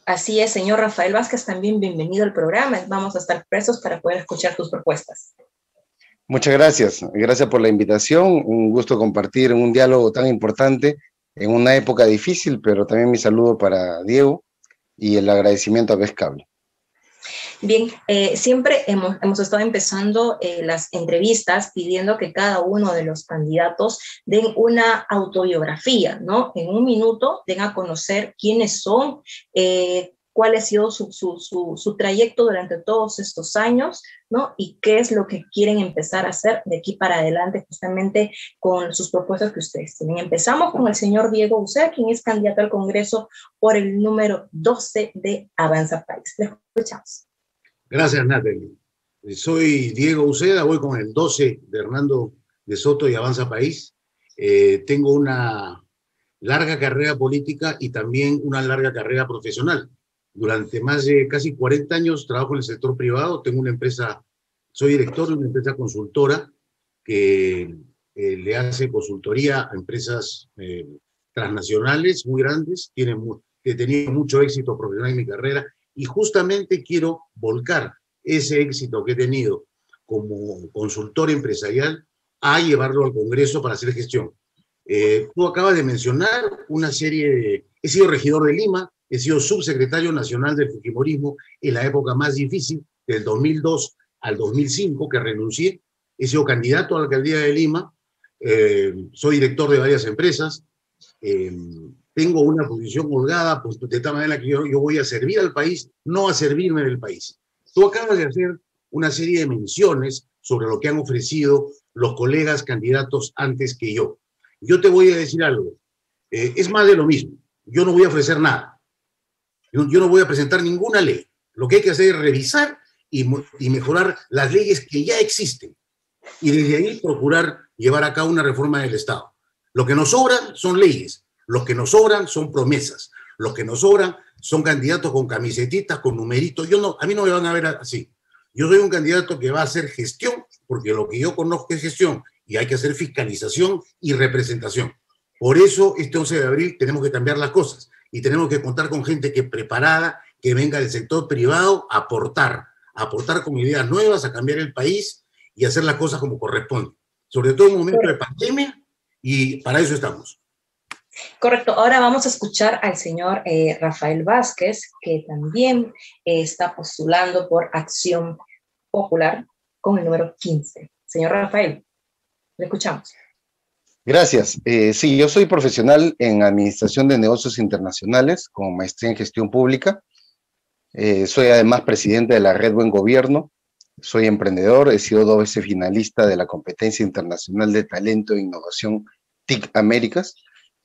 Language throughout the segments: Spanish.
Así es, señor Rafael Vázquez, también bienvenido al programa. Vamos a estar presos para poder escuchar tus propuestas. Muchas gracias. Gracias por la invitación. Un gusto compartir un diálogo tan importante en una época difícil, pero también mi saludo para Diego y el agradecimiento a Vezcable. Bien, siempre hemos estado empezando las entrevistas pidiendo que cada uno de los candidatos den una autobiografía, ¿no? En un minuto den a conocer quiénes son, cuál ha sido su trayecto durante todos estos años, ¿no? Y qué es lo que quieren empezar a hacer de aquí para adelante, justamente con sus propuestas que ustedes tienen. Empezamos con el señor Diego Uceda, quien es candidato al Congreso por el número 12 de Avanza País. Les escuchamos. Gracias, Natalie. Soy Diego Uceda, voy con el 12 de Hernando de Soto y Avanza País. Tengo una larga carrera política y también una larga carrera profesional. Durante más de casi 40 años trabajo en el sector privado, tengo una empresa, soy director de una empresa consultora que le hace consultoría a empresas transnacionales muy grandes, he tenido mucho éxito profesional en mi carrera y justamente quiero volcar ese éxito que he tenido como consultor empresarial a llevarlo al Congreso para hacer gestión. Tú acabas de mencionar una serie de... He sido regidor de Lima, he sido subsecretario nacional del Fujimorismo en la época más difícil, del 2002 al 2005, que renuncié. He sido candidato a la alcaldía de Lima, soy director de varias empresas, tengo una posición holgada, pues de tal manera que yo voy a servir al país, no a servirme del país. Tú acabas de hacer una serie de menciones sobre lo que han ofrecido los colegas candidatos antes que yo. Yo te voy a decir algo, es más de lo mismo. Yo no voy a ofrecer nada. Yo no voy a presentar ninguna ley. Lo que hay que hacer es revisar y mejorar las leyes que ya existen. Y desde ahí procurar llevar a cabo una reforma del Estado. Lo que nos sobran son leyes. Lo que nos sobran son promesas. Lo que nos sobran son candidatos con camisetitas, con numeritos. A mí no me van a ver así. Yo soy un candidato que va a hacer gestión, porque lo que yo conozco es gestión, y hay que hacer fiscalización y representación. Por eso, este 11 de abril tenemos que cambiar las cosas, y tenemos que contar con gente que preparada, que venga del sector privado a aportar con ideas nuevas, a cambiar el país y hacer las cosas como corresponde. Sobre todo en un momento de pandemia, y para eso estamos. Correcto. Ahora vamos a escuchar al señor Rafael Vázquez, que también está postulando por Acción Popular con el número 15. Señor Rafael, le escuchamos. Gracias. Sí, yo soy profesional en Administración de Negocios Internacionales, con maestría en Gestión Pública. Soy además presidente de la Red Buen Gobierno. Soy emprendedor, he sido 2 veces finalista de la Competencia Internacional de Talento e Innovación TIC Américas,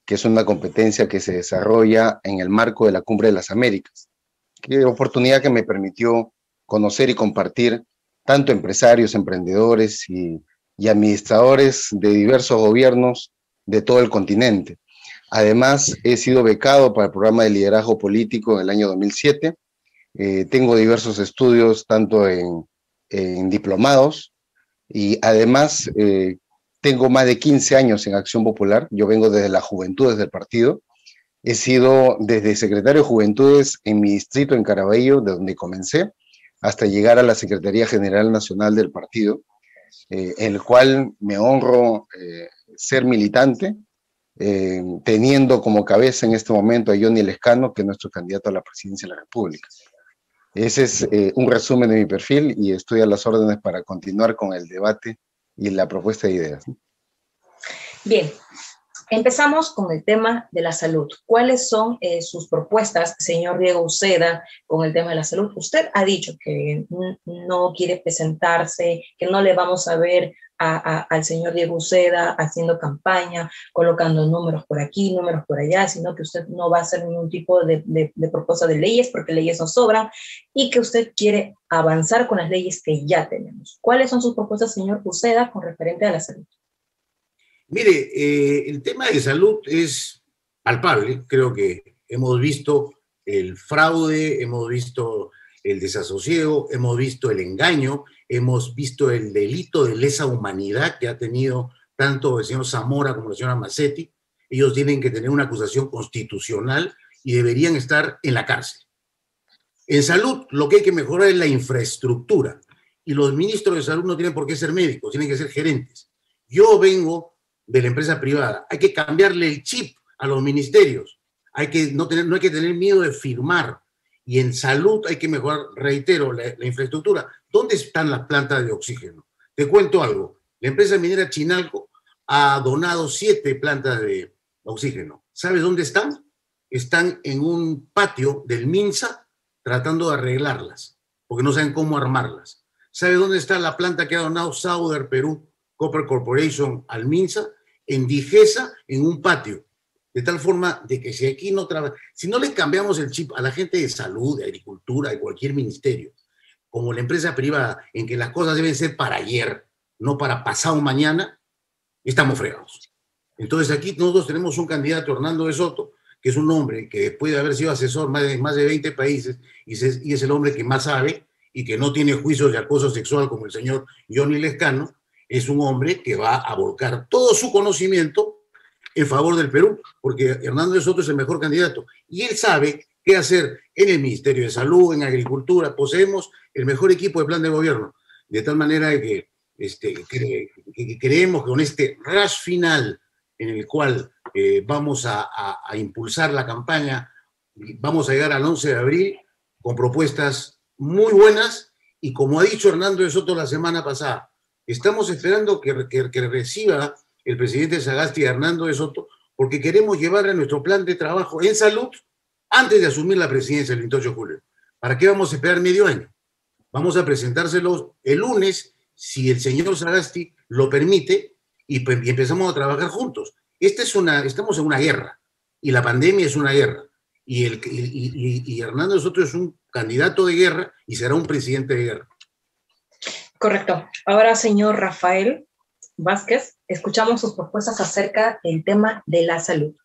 que es una competencia que se desarrolla en el marco de la Cumbre de las Américas. Qué oportunidad que me permitió conocer y compartir tanto empresarios, emprendedores y administradores de diversos gobiernos de todo el continente. Además, he sido becado para el programa de liderazgo político en el año 2007. Tengo diversos estudios, tanto en diplomados, y además tengo más de 15 años en Acción Popular. Yo vengo desde la juventud, desde el partido. He sido desde secretario de Juventudes en mi distrito, en Caraballo, de donde comencé, hasta llegar a la Secretaría General Nacional del partido, en el cual me honro ser militante, teniendo como cabeza en este momento a Johnny Lescano, que es nuestro candidato a la presidencia de la República. Ese es un resumen de mi perfil y estoy a las órdenes para continuar con el debate y la propuesta de ideas. Bien, empezamos con el tema de la salud. ¿Cuáles son sus propuestas, señor Diego Uceda, con el tema de la salud? Usted ha dicho que no quiere presentarse, que no le vamos a ver al señor Diego Uceda haciendo campaña, colocando números por aquí, números por allá, sino que usted no va a hacer ningún tipo de propuesta de leyes, porque leyes no sobran, y que usted quiere avanzar con las leyes que ya tenemos. ¿Cuáles son sus propuestas, señor Uceda, con referente a la salud? Mire, el tema de salud es palpable. Creo que hemos visto el fraude, hemos visto el desasosiego, hemos visto el engaño, hemos visto el delito de lesa humanidad que ha tenido tanto el señor Zamora como la señora Massetti. Ellos tienen que tener una acusación constitucional y deberían estar en la cárcel. En salud, lo que hay que mejorar es la infraestructura. Y los ministros de salud no tienen por qué ser médicos, tienen que ser gerentes. Yo vengo de la empresa privada. Hay que cambiarle el chip a los ministerios. No hay que tener miedo de firmar. Y en salud hay que mejorar, reitero, la infraestructura. ¿Dónde están las plantas de oxígeno? Te cuento algo. La empresa minera Chinalco ha donado 7 plantas de oxígeno. ¿Sabes dónde están? Están en un patio del MINSA tratando de arreglarlas, porque no saben cómo armarlas. ¿Sabe dónde está la planta que ha donado Sauder Perú Copper Corporation al MINSA? En Digesa, en un patio. De tal forma de que si aquí no trabaja, si no le cambiamos el chip a la gente de salud, de agricultura, de cualquier ministerio, como la empresa privada, en que las cosas deben ser para ayer, no para pasado mañana, estamos fregados. Entonces aquí nosotros tenemos un candidato, Hernando de Soto, que es un hombre que después de haber sido asesor más de 20 países, y es el hombre que más sabe y que no tiene juicios de acoso sexual como el señor Johnny Lescano, es un hombre que va a volcar todo su conocimiento en favor del Perú, porque Hernando de Soto es el mejor candidato. Y él sabe qué hacer en el Ministerio de Salud, en Agricultura. Poseemos el mejor equipo de plan de gobierno. De tal manera que creemos que con este rush final en el cual vamos a impulsar la campaña, vamos a llegar al 11 de abril con propuestas muy buenas. Y como ha dicho Hernando de Soto la semana pasada, estamos esperando que reciba el presidente Sagasti a Hernando de Soto, porque queremos llevar a nuestro plan de trabajo en salud antes de asumir la presidencia el 28 de julio. ¿Para qué vamos a esperar medio año? Vamos a presentárselos el lunes, si el señor Sagasti lo permite, y empezamos a trabajar juntos. Estamos en una guerra, y la pandemia es una guerra, y Hernando de Soto es un candidato de guerra y será un presidente de guerra. Correcto. Ahora, señor Rafael Vázquez, escuchamos sus propuestas acerca del tema de la salud.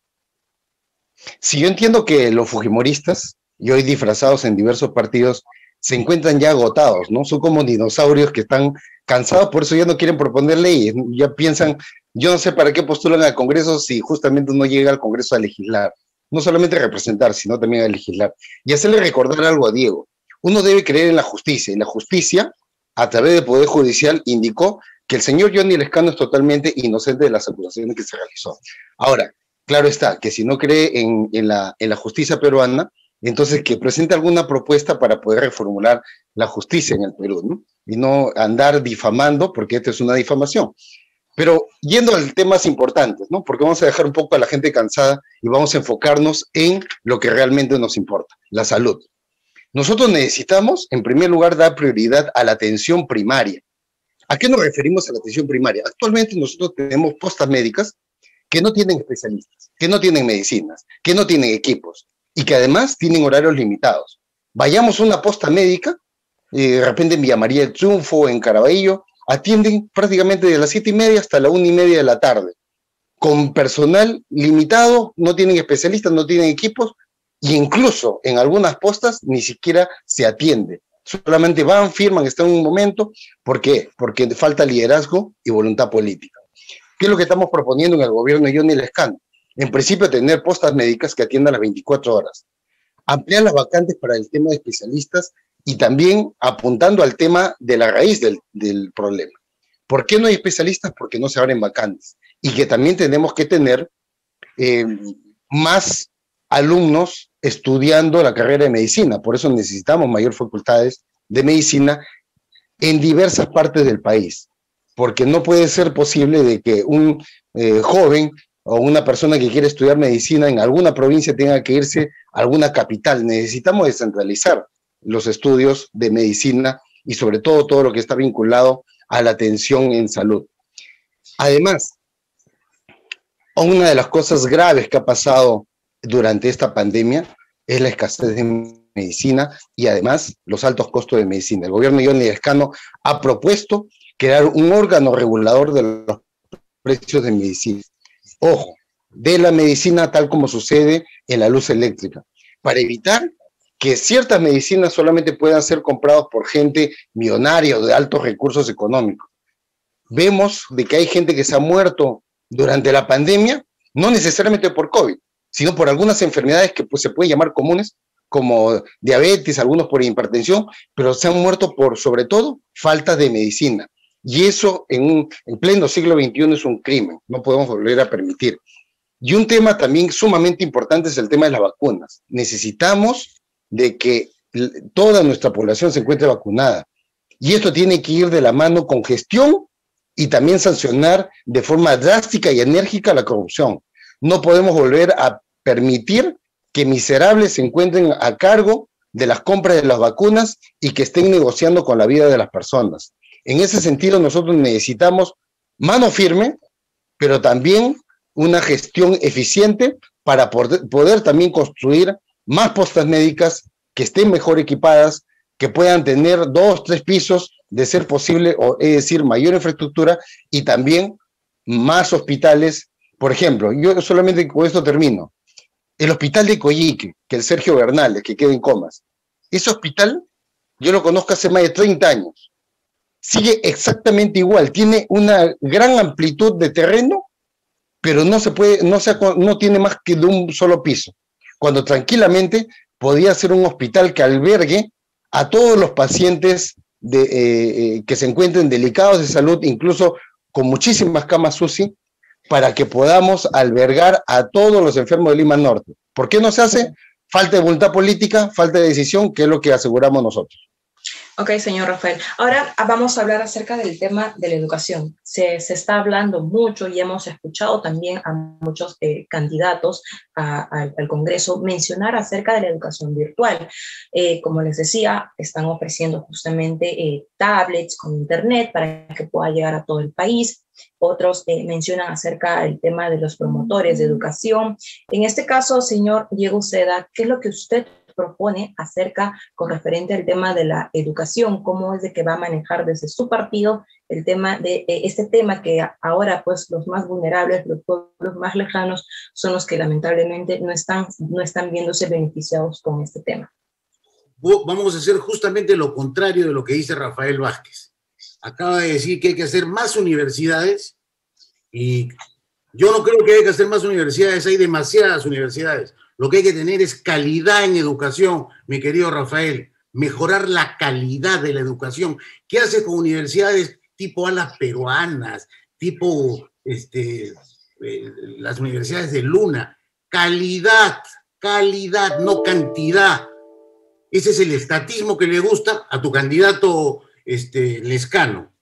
Sí, yo entiendo que los fujimoristas, y hoy disfrazados en diversos partidos, se encuentran ya agotados, ¿no? Son como dinosaurios que están cansados, por eso ya no quieren proponer leyes, ya piensan, yo no sé para qué postulan al Congreso si justamente no llega al Congreso a legislar, no solamente a representar, sino también a legislar. Y hacerle recordar algo a Diego, uno debe creer en la justicia, y la justicia, a través del Poder Judicial, indicó que el señor Johnny Lescano es totalmente inocente de las acusaciones que se realizó. Ahora, claro está, que si no cree en la justicia peruana, entonces que presente alguna propuesta para poder reformular la justicia en el Perú, ¿no? Y no andar difamando, porque esta es una difamación. Pero yendo a temas importantes, ¿no? Porque vamos a dejar un poco a la gente cansada y vamos a enfocarnos en lo que realmente nos importa, la salud. Nosotros necesitamos, en primer lugar, dar prioridad a la atención primaria. ¿A qué nos referimos a la atención primaria? Actualmente nosotros tenemos postas médicas que no tienen especialistas, que no tienen medicinas, que no tienen equipos y que además tienen horarios limitados. Vayamos a una posta médica, de repente en Villa María del Triunfo, en Caraballo, atienden prácticamente de las 7:30 hasta la 1:30 de la tarde, con personal limitado, no tienen especialistas, no tienen equipos, e incluso en algunas postas ni siquiera se atiende. Solamente van, firman, están en un momento. ¿Por qué? Porque falta liderazgo y voluntad política. ¿Qué es lo que estamos proponiendo en el gobierno de Johnny Lescano? En principio, tener postas médicas que atiendan las 24 horas. Ampliar las vacantes para el tema de especialistas y también apuntando al tema de la raíz del problema. ¿Por qué no hay especialistas? Porque no se abren vacantes. Y que también tenemos que tener más alumnos estudiando la carrera de medicina. Por eso necesitamos mayor facultades de medicina en diversas partes del país. Porque no puede ser posible de que un joven o una persona que quiere estudiar medicina en alguna provincia tenga que irse a alguna capital. Necesitamos descentralizar los estudios de medicina y sobre todo lo que está vinculado a la atención en salud. Además, una de las cosas graves que ha pasado durante esta pandemia es la escasez de medicina y además los altos costos de medicina. El gobierno de Johnny Lescano ha propuesto crear un órgano regulador de los precios de medicina. Ojo, de la medicina tal como sucede en la luz eléctrica, para evitar que ciertas medicinas solamente puedan ser compradas por gente millonaria o de altos recursos económicos. Vemos de que hay gente que se ha muerto durante la pandemia, no necesariamente por COVID, sino por algunas enfermedades que pues, se pueden llamar comunes, como diabetes, algunos por hipertensión, pero se han muerto por, sobre todo, falta de medicina. Y eso en pleno siglo XXI es un crimen, no podemos volver a permitir. Y un tema también sumamente importante es el tema de las vacunas. Necesitamos de que toda nuestra población se encuentre vacunada. Y esto tiene que ir de la mano con gestión y también sancionar de forma drástica y enérgica la corrupción. No podemos volver a permitir que miserables se encuentren a cargo de las compras de las vacunas y que estén negociando con la vida de las personas. En ese sentido, nosotros necesitamos mano firme, pero también una gestión eficiente para poder también construir más postas médicas que estén mejor equipadas, que puedan tener 2, 3 pisos, de ser posible, es decir, mayor infraestructura y también más hospitales. Por ejemplo, yo solamente con esto termino. El hospital de Coyique, que el Sergio Bernal, que queda en Comas, ese hospital yo lo conozco hace más de 30 años. Sigue exactamente igual, tiene una gran amplitud de terreno, pero no tiene más que de un solo piso, cuando tranquilamente podía ser un hospital que albergue a todos los pacientes que se encuentren delicados de salud, incluso con muchísimas camas UCI, para que podamos albergar a todos los enfermos de Lima Norte. ¿Por qué no se hace? Falta de voluntad política, falta de decisión, que es lo que aseguramos nosotros. Ok, señor Rafael. Ahora vamos a hablar acerca del tema de la educación. Se está hablando mucho y hemos escuchado también a muchos candidatos al Congreso mencionar acerca de la educación virtual. Como les decía, están ofreciendo justamente tablets con internet para que pueda llegar a todo el país. Otros mencionan acerca del tema de los promotores de educación. En este caso, señor Diego Uceda, ¿qué es lo que usted propone acerca con referente al tema de la educación? ¿Cómo es de que va a manejar desde su partido el tema de este tema que ahora pues los más vulnerables, los pueblos más lejanos son los que lamentablemente no están viéndose beneficiados con este tema? Vamos a hacer justamente lo contrario de lo que dice Rafael Vázquez. Acaba de decir que hay que hacer más universidades y yo no creo que haya que hacer más universidades, hay demasiadas universidades. Lo que hay que tener es calidad en educación, mi querido Rafael, mejorar la calidad de la educación. ¿Qué hace con universidades tipo a las peruanas, tipo las universidades de Luna? Calidad, calidad, no cantidad. Ese es el estatismo que le gusta a tu candidato Lescano.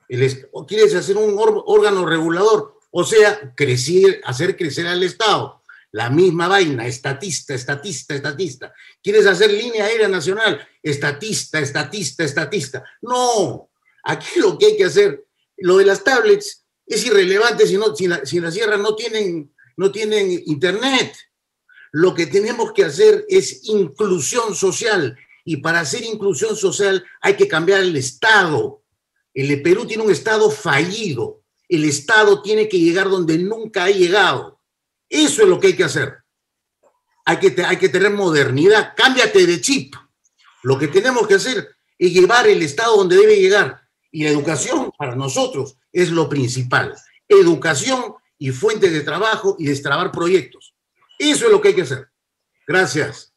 ¿Quieres hacer un órgano regulador? O sea, hacer crecer al Estado. La misma vaina, estatista. ¿Quieres hacer línea aérea nacional? Estatista. No, aquí lo que hay que hacer, lo de las tablets es irrelevante si la sierra no tienen internet. Lo que tenemos que hacer es inclusión social y para hacer inclusión social hay que cambiar el Estado. El Perú tiene un Estado fallido. El Estado tiene que llegar donde nunca ha llegado. Eso es lo que hay que hacer. Hay que tener modernidad. Cámbiate de chip. Lo que tenemos que hacer es llevar el Estado donde debe llegar. Y la educación para nosotros es lo principal. Educación y fuentes de trabajo y destrabar proyectos. Eso es lo que hay que hacer. Gracias.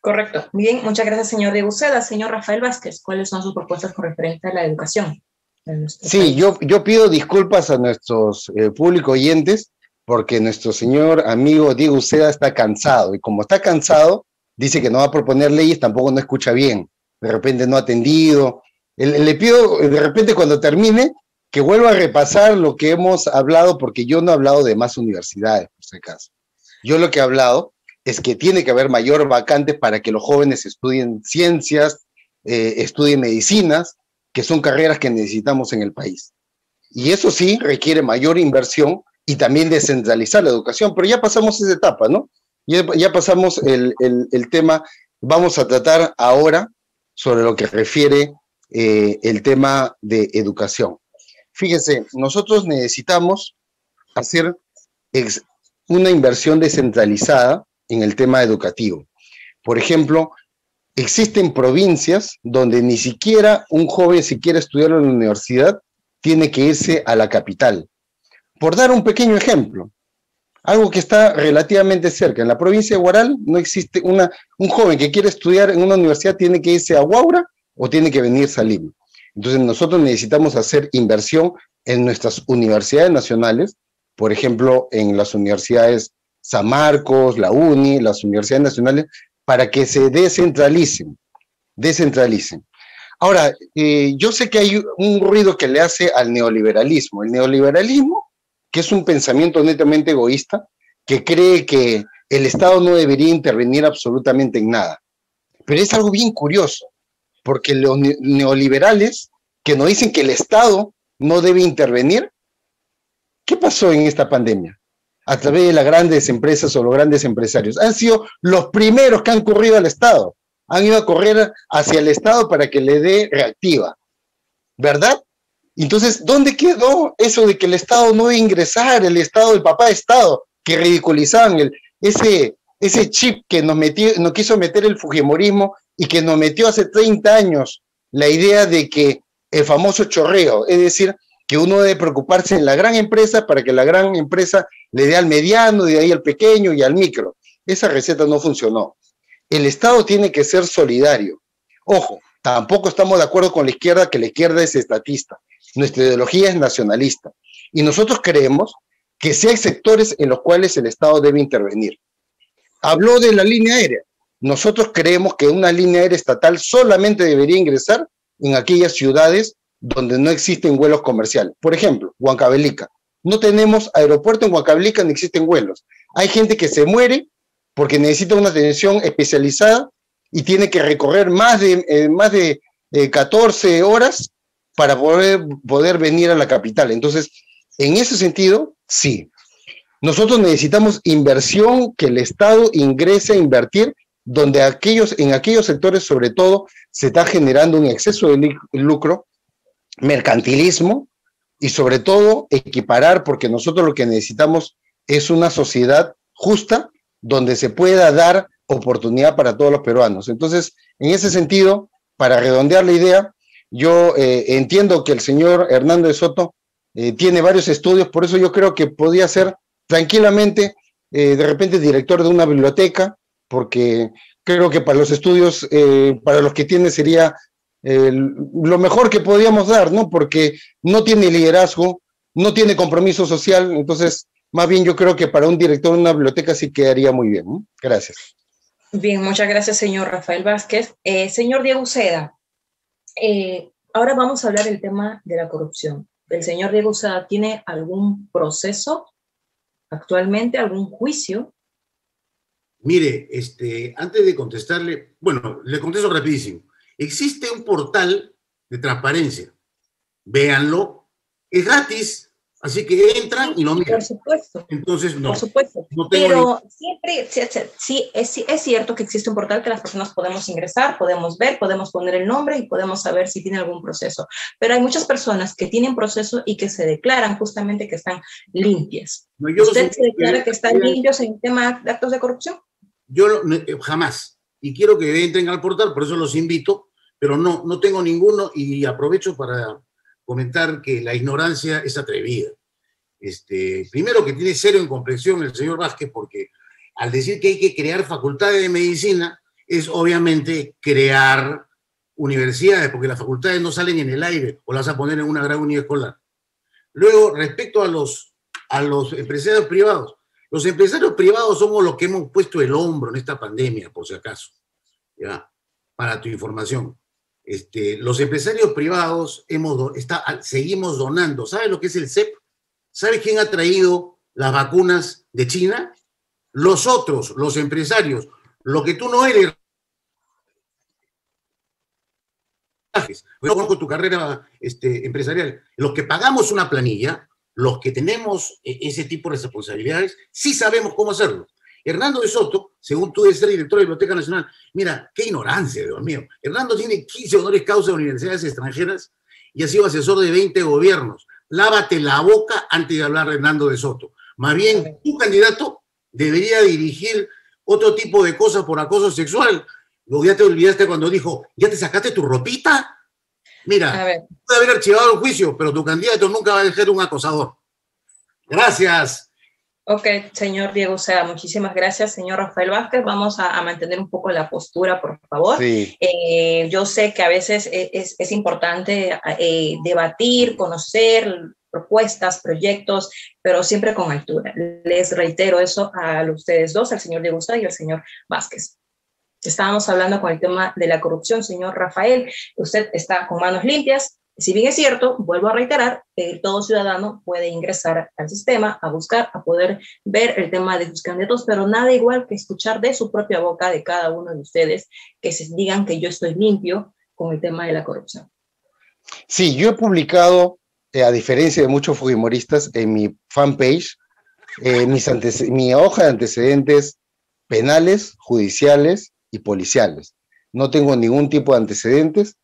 Correcto. Bien, muchas gracias, señor Diego Uceda. Señor Rafael Vázquez, ¿cuáles son sus propuestas con referente a la educación? Sí, yo pido disculpas a nuestros públicos oyentes porque nuestro señor amigo Diego Uceda está cansado, y como está cansado, dice que no va a proponer leyes, tampoco no escucha bien, de repente no ha atendido. Le pido, de repente cuando termine, que vuelva a repasar lo que hemos hablado, porque yo no he hablado de más universidades, por si acaso. Yo lo que he hablado es que tiene que haber mayor vacante para que los jóvenes estudien ciencias, estudien medicinas, que son carreras que necesitamos en el país. Y eso sí requiere mayor inversión, y también descentralizar la educación, pero ya pasamos esa etapa, ¿no? Ya pasamos el tema. Vamos a tratar ahora sobre lo que refiere el tema de educación. Fíjense, nosotros necesitamos hacer una inversión descentralizada en el tema educativo. Por ejemplo, existen provincias donde ni siquiera un joven, si quiere estudiar en la universidad, tiene que irse a la capital. Por dar un pequeño ejemplo, algo que está relativamente cerca. En la provincia de Huaral no existe un joven que quiere estudiar en una universidad, tiene que irse a Huaura o tiene que venirse a Lima. Entonces nosotros necesitamos hacer inversión en nuestras universidades nacionales, por ejemplo, en las universidades San Marcos, la UNI, las universidades nacionales, para que se descentralicen. Ahora, yo sé que hay un ruido que le hace al neoliberalismo. El neoliberalismo, que es un pensamiento netamente egoísta, que cree que el Estado no debería intervenir absolutamente en nada. Pero es algo bien curioso, porque los neoliberales que nos dicen que el Estado no debe intervenir, ¿qué pasó en esta pandemia? A través de las grandes empresas o los grandes empresarios. Han sido los primeros que han corrido al Estado. Han ido a correr hacia el Estado para que le dé reactiva, ¿verdad? Entonces, ¿dónde quedó eso de que el Estado no debe ingresar, el Estado, el papá Estado, que ridiculizaban ese chip que nos quiso meter el fujimorismo y que nos metió hace 30 años la idea de que el famoso chorreo, es decir, que uno debe preocuparse en la gran empresa para que la gran empresa le dé al mediano, de ahí al pequeño y al micro. Esa receta no funcionó. El Estado tiene que ser solidario. Ojo, tampoco estamos de acuerdo con la izquierda, que la izquierda es estatista. Nuestra ideología es nacionalista. Y nosotros creemos que sí hay sectores en los cuales el Estado debe intervenir. Habló de la línea aérea. Nosotros creemos que una línea aérea estatal solamente debería ingresar en aquellas ciudades donde no existen vuelos comerciales. Por ejemplo, Huancavelica. No tenemos aeropuerto en Huancavelica, ni existen vuelos. Hay gente que se muere porque necesita una atención especializada y tiene que recorrer más de 14 horas para poder venir a la capital. Entonces, en ese sentido, sí. Nosotros necesitamos inversión, que el Estado ingrese a invertir donde en aquellos sectores, sobre todo, se está generando un exceso de lucro, mercantilismo, y sobre todo equiparar, porque nosotros lo que necesitamos es una sociedad justa donde se pueda dar oportunidad para todos los peruanos. Entonces, en ese sentido, para redondear la idea, yo entiendo que el señor Hernando de Soto tiene varios estudios, por eso yo creo que podría ser tranquilamente, de repente, director de una biblioteca, porque creo que para los estudios, para los que tiene sería lo mejor que podíamos dar, ¿no? Porque no tiene liderazgo, no tiene compromiso social, entonces, más bien yo creo que para un director de una biblioteca sí quedaría muy bien, ¿no? Gracias. Bien, muchas gracias, señor Rafael Vázquez. Señor Diego Uceda, ahora vamos a hablar del tema de la corrupción. ¿El señor Diego Uceda tiene algún proceso actualmente, algún juicio? Mire, antes de contestarle, bueno, le contesto rapidísimo. Existe un portal de transparencia. Véanlo. Es gratis, así que entran y lo miran. Por supuesto. Entonces, no. Por supuesto. No pero siempre, sí, es cierto que existe un portal que las personas podemos ingresar, podemos ver, podemos poner el nombre y podemos saber si tiene algún proceso. Pero hay muchas personas que tienen proceso y que se declaran justamente que están limpias. No, ¿Usted se declara que están limpios en tema de actos de corrupción? Yo jamás. Y quiero que entren al portal, por eso los invito, pero no tengo ninguno, y aprovecho para comentar que la ignorancia es atrevida. Primero, que tiene cero incomprensión el señor Vázquez, porque al decir que hay que crear facultades de medicina, es obviamente crear universidades, porque las facultades no salen en el aire, o las vas a poner en una gran unidad escolar. Luego, respecto a los empresarios privados, los empresarios privados somos los que hemos puesto el hombro en esta pandemia, por si acaso, ya, para tu información. Los empresarios privados seguimos donando. ¿Sabes lo que es el CEP? ¿Sabes quién ha traído las vacunas de China? Los otros, los empresarios. Lo que tú no eres. Yo conozco tu carrera empresarial. Los que pagamos una planilla, los que tenemos ese tipo de responsabilidades, sí sabemos cómo hacerlo. Hernando de Soto, según tú, debes ser director de la Biblioteca Nacional. Mira, qué ignorancia, Dios mío. Hernando tiene 15 honoris causa de universidades extranjeras y ha sido asesor de 20 gobiernos. Lávate la boca antes de hablar de Hernando de Soto. Más bien, tu candidato debería dirigir otro tipo de cosas por acoso sexual. Luego ya te olvidaste cuando dijo, ¿ya te sacaste tu ropita? Mira, puede haber archivado el juicio, pero tu candidato nunca va a ser un acosador. Gracias. Ok, señor Diego Uceda, muchísimas gracias. Señor Rafael Vázquez, vamos a mantener un poco la postura, por favor. Sí. Yo sé que a veces es importante debatir, conocer propuestas, proyectos, pero siempre con altura. Les reitero eso a ustedes dos, al señor Diego Uceda y al señor Vázquez. Estábamos hablando con el tema de la corrupción, señor Rafael. Usted está con manos limpias. Si bien es cierto, vuelvo a reiterar, todo ciudadano puede ingresar al sistema, a buscar, a poder ver el tema de sus candidatos, pero nada igual que escuchar de su propia boca de cada uno de ustedes que se digan que yo estoy limpio con el tema de la corrupción. Sí, yo he publicado, a diferencia de muchos fujimoristas, en mi fanpage, mi hoja de antecedentes penales, judiciales y policiales. No tengo ningún tipo de antecedentes,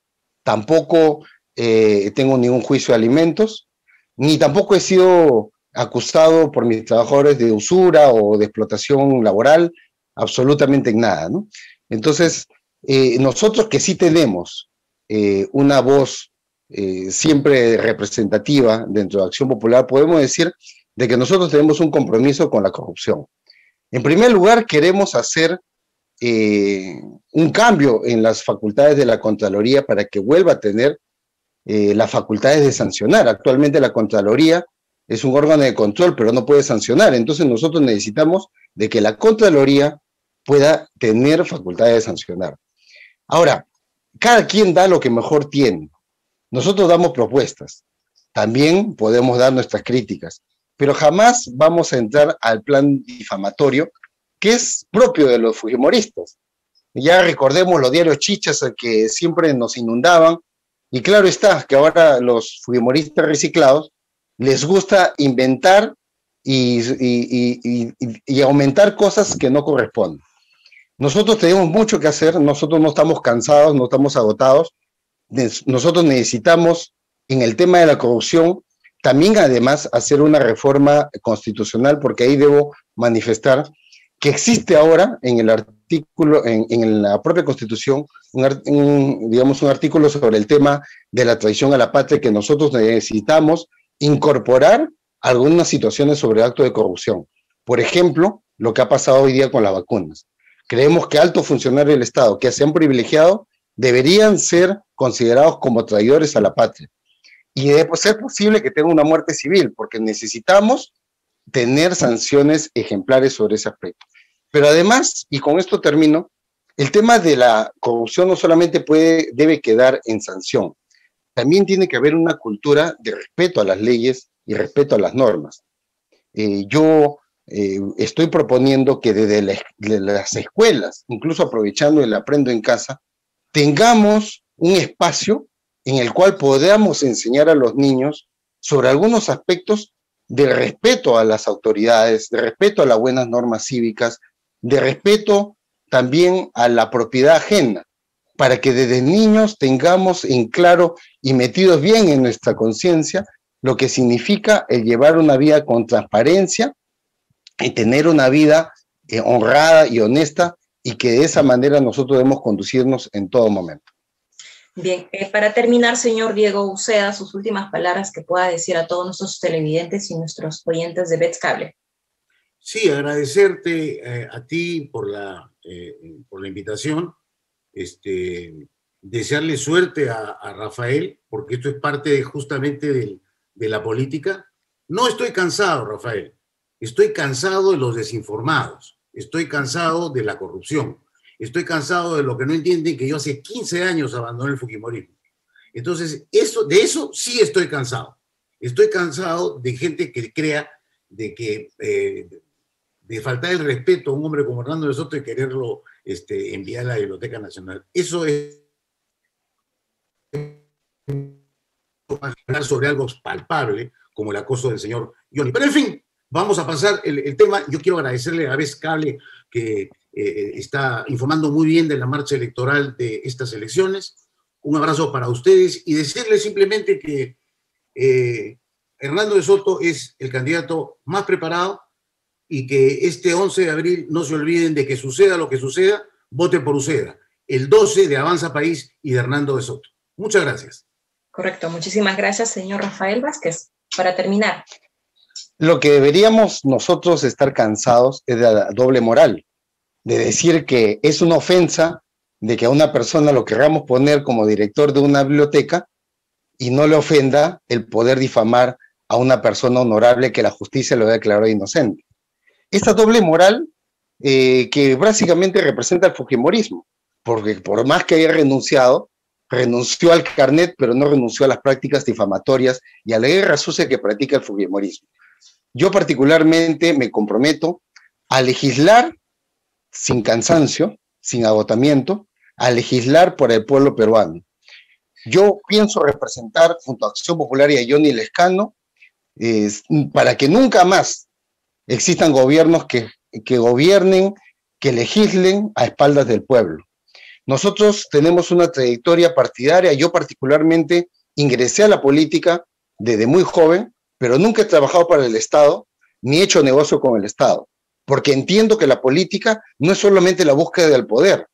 tampoco tengo ningún juicio de alimentos, ni tampoco he sido acusado por mis trabajadores de usura o de explotación laboral, absolutamente en nada, ¿no? Entonces, nosotros que sí tenemos una voz siempre representativa dentro de Acción Popular, podemos decir de que nosotros tenemos un compromiso con la corrupción. En primer lugar, queremos hacer un cambio en las facultades de la Contraloría para que vuelva a tener las facultades de sancionar. Actualmente la Contraloría es un órgano de control, pero no puede sancionar. Entonces nosotros necesitamos de que la Contraloría pueda tener facultades de sancionar. Ahora, cada quien da lo que mejor tiene. Nosotros damos propuestas. También podemos dar nuestras críticas, pero jamás vamos a entrar al plan difamatorio que es propio de los fujimoristas. Ya recordemos los diarios chichas que siempre nos inundaban. Y claro está que ahora los fujimoristas reciclados les gusta inventar y aumentar cosas que no corresponden. Nosotros tenemos mucho que hacer, nosotros no estamos cansados, no estamos agotados. Nosotros necesitamos, en el tema de la corrupción, también además hacer una reforma constitucional, porque ahí debo manifestar que existe ahora en el artículo, en la propia Constitución, digamos un artículo sobre el tema de la traición a la patria, que nosotros necesitamos incorporar algunas situaciones sobre actos de corrupción. Por ejemplo, lo que ha pasado hoy día con las vacunas. Creemos que altos funcionarios del Estado que se han privilegiado deberían ser considerados como traidores a la patria. Y debe ser posible que tenga una muerte civil, porque necesitamos tener sanciones ejemplares sobre ese aspecto. Pero además, y con esto termino, el tema de la corrupción no solamente debe quedar en sanción, también tiene que haber una cultura de respeto a las leyes y respeto a las normas. Yo estoy proponiendo que desde las escuelas, incluso aprovechando el Aprendo en Casa, tengamos un espacio en el cual podamos enseñar a los niños sobre algunos aspectos de respeto a las autoridades, de respeto a las buenas normas cívicas, de respeto también a la propiedad ajena, para que desde niños tengamos en claro y metidos bien en nuestra conciencia lo que significa el llevar una vida con transparencia y tener una vida honrada y honesta, y que de esa manera nosotros debemos conducirnos en todo momento. Bien, para terminar, señor Diego Uceda, sus últimas palabras que pueda decir a todos nuestros televidentes y nuestros oyentes de Bets Cable. Sí, agradecerte a ti por la invitación, desearle suerte a Rafael, porque esto es parte justamente de la política. No estoy cansado, Rafael, estoy cansado de los desinformados, estoy cansado de la corrupción, estoy cansado de lo que no entienden, que yo hace 15 años abandoné el fujimorismo. Entonces, de eso sí estoy cansado. Estoy cansado de gente que crea de que de faltar el respeto a un hombre como Hernando de Soto y quererlo enviar a la Biblioteca Nacional. Eso es hablar sobre algo palpable, como el acoso del señor Johnny. Pero en fin, vamos a pasar el tema. Yo quiero agradecerle a Bets Cable, que está informando muy bien de la marcha electoral de estas elecciones. Un abrazo para ustedes y decirles simplemente que Hernando de Soto es el candidato más preparado, y que este 11 de abril no se olviden de que suceda lo que suceda, voten por Uceda, el 12 de Avanza País y de Hernando de Soto. Muchas gracias. Correcto, muchísimas gracias, señor Rafael Vázquez. Para terminar. Lo que deberíamos nosotros estar cansados es de la doble moral, de decir que es una ofensa de que a una persona lo queramos poner como director de una biblioteca y no le ofenda el poder difamar a una persona honorable que la justicia lo declaró inocente. Esta doble moral que básicamente representa el fujimorismo, porque por más que haya renunciado, renunció al carnet, pero no renunció a las prácticas difamatorias y a la guerra sucia que practica el fujimorismo. Yo particularmente me comprometo a legislar sin cansancio, sin agotamiento, a legislar por el pueblo peruano. Yo pienso representar junto a Acción Popular y a Johnny Lescano para que nunca más existan gobiernos que gobiernen, que legislen a espaldas del pueblo. Nosotros tenemos una trayectoria partidaria. Yo particularmente ingresé a la política desde muy joven, pero nunca he trabajado para el Estado, ni he hecho negocio con el Estado, porque entiendo que la política no es solamente la búsqueda del poder,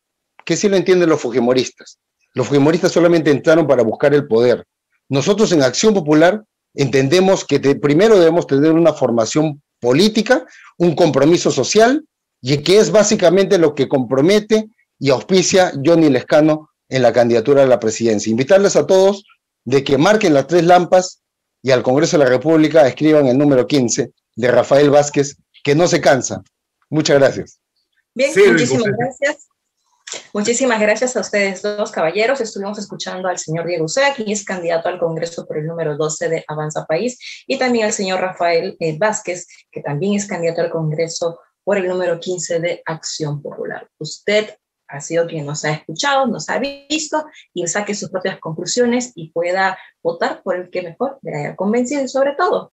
que sí lo entienden los fujimoristas. Los fujimoristas solamente entraron para buscar el poder. Nosotros en Acción Popular entendemos que primero debemos tener una formación política, un compromiso social, y que es básicamente lo que compromete y auspicia Johnny Lescano en la candidatura a la presidencia. Invitarles a todos de que marquen las 3 lampas y al Congreso de la República escriban el número 15 de Rafael Vázquez, que no se cansa. Muchas gracias. Bien, sí, muchísimas gracias. Muchísimas gracias a ustedes dos, caballeros. Estuvimos escuchando al señor Diego Uceda, quien es candidato al Congreso por el número 12 de Avanza País, y también al señor Rafael Vázquez, que también es candidato al Congreso por el número 15 de Acción Popular. Usted ha sido quien nos ha escuchado, nos ha visto, y saque sus propias conclusiones y pueda votar por el que mejor le haya convencido, y sobre todo,